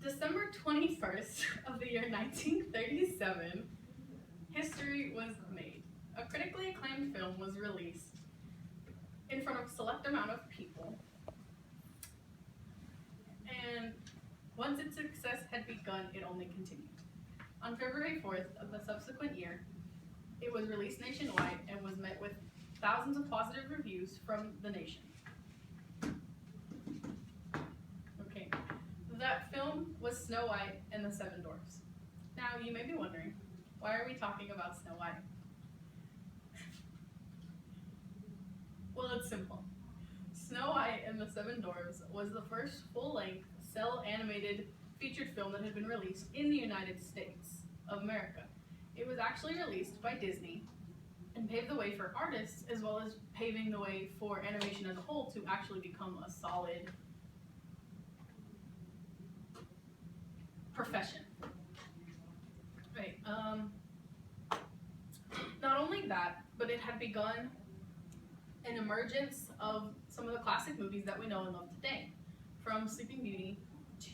December 21st of the year 1937, history was made. A critically acclaimed film was released in front of a select amount of people, and once its success had begun, it only continued. On February 4th of the subsequent year, it was released nationwide and was met with thousands of positive reviews from the nation. Okay, that film was Snow White and the Seven Dwarfs. Now, you may be wondering, why are we talking about Snow White? Well, it's simple. Snow White and the Seven Dwarfs was the first full-length, cel-animated featured film that had been released in the United States of America. It was actually released by Disney and paved the way for artists, as well as paving the way for animation as a whole to actually become a solid profession. Right. Not only that, but it had begun an emergence of some of the classic movies that we know and love today, from Sleeping Beauty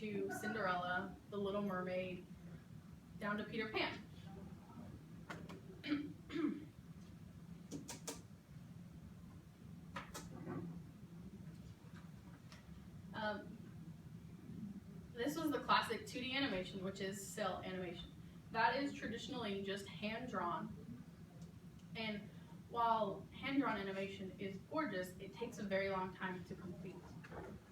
to Cinderella, The Little Mermaid, down to Peter Pan. This was the classic 2D animation, which is cel animation. That is traditionally just hand-drawn, and while hand-drawn animation is gorgeous, it takes a very long time to complete.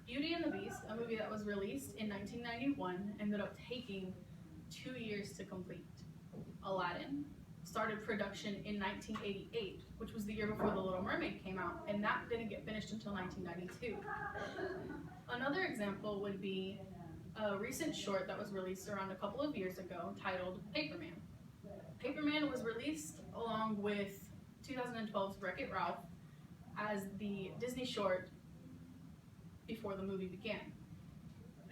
Beauty and the Beast, a movie that was released in 1991, ended up taking 2 years to complete. Aladdin started production in 1988, which was the year before The Little Mermaid came out, and that didn't get finished until 1992. Another example would be a recent short that was released around a couple of years ago titled Paperman. Paperman was released along with 2012's Wreck-It Ralph as the Disney short before the movie began.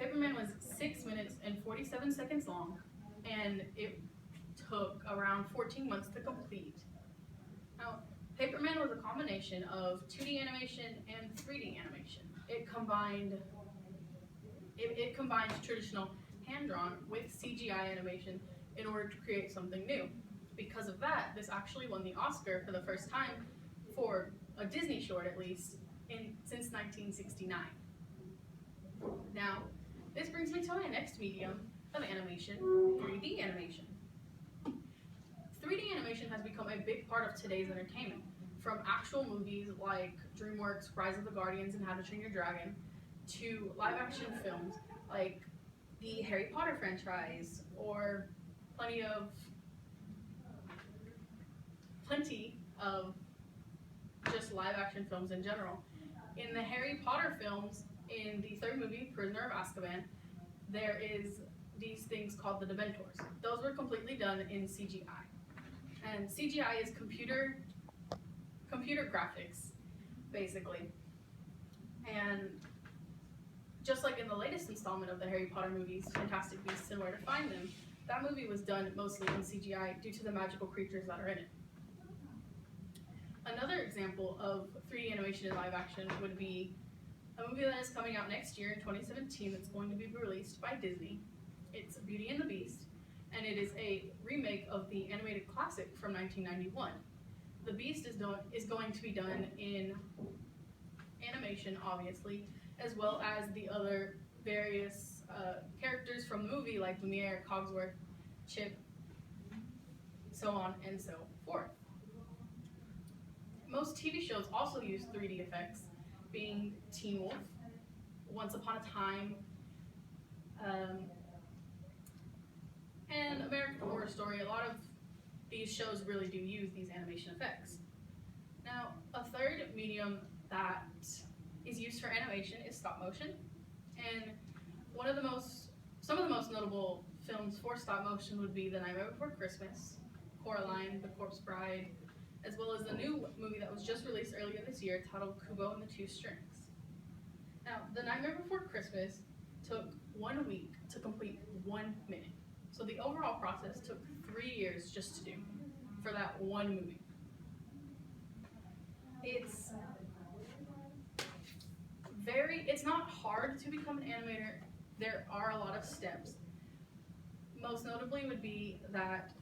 Paperman was 6 minutes and 47 seconds long, and it took around 14 months to complete. Now, Paperman was a combination of 2D animation and 3D animation. It combined traditional hand-drawn with CGI animation in order to create something new. Because of that, this actually won the Oscar for the first time for a Disney short, at least, since 1969. Now, this brings me to my next medium of animation, 3D animation. 3D animation has become a big part of today's entertainment, from actual movies like DreamWorks' Rise of the Guardians and How to Train Your Dragon, to live-action films like the Harry Potter franchise, or plenty of just live-action films in general. In the Harry Potter films, in the third movie, Prisoner of Azkaban, there is these things called the Dementors. Those were completely done in CGI. And CGI is computer graphics, basically. And just like in the latest installment of the Harry Potter movies, Fantastic Beasts and Where to Find Them, that movie was done mostly in CGI due to the magical creatures that are in it. Another example of 3D animation in live action would be a movie that is coming out next year in 2017 that's going to be released by Disney. It's Beauty and the Beast, and it is a remake of the animated classic from 1991. The Beast is going to be done in animation, obviously, as well as the other various characters from the movie, like Lumiere, Cogsworth, Chip, so on and so forth. Most TV shows also use 3D effects, being Teen Wolf, Once Upon a Time, and American Horror Story. A lot of these shows really do use these animation effects. Now, a third medium that is used for animation is stop motion, and some of the most notable films for stop motion would be The Nightmare Before Christmas, Coraline, The Corpse Bride, as well as the new movie that was just released earlier this year titled Kubo and the Two Strings. Now, The Nightmare Before Christmas took 1 week to complete 1 minute. So the overall process took 3 years just to do for that one movie. It's not hard to become an animator there are a lot of steps. Most notably would be that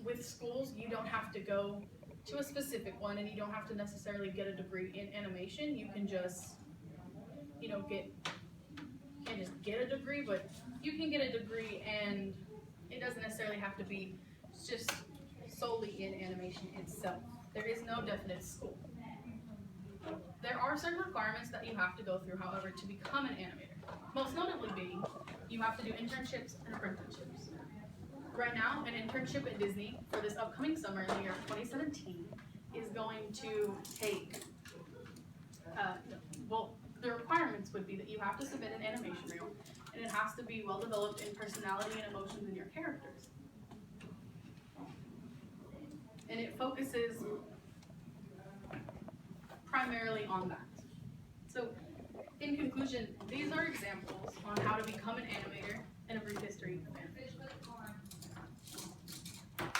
with schools, you don't have to go to a specific one, and you don't have to necessarily get a degree in animation. You can just, can't just get a degree, but you can get a degree, and it doesn't necessarily have to be just solely in animation itself. There is no definite school. There are certain requirements that you have to go through, however, to become an animator. Most notably being, you have to do internships and apprenticeships. Right now, an internship at Disney for this upcoming summer in the year 2017 is going to take, the requirements would be that you have to submit an animation reel, and it has to be well developed in personality and emotions in your characters. And it focuses primarily on that. So, in conclusion, these are examples on how to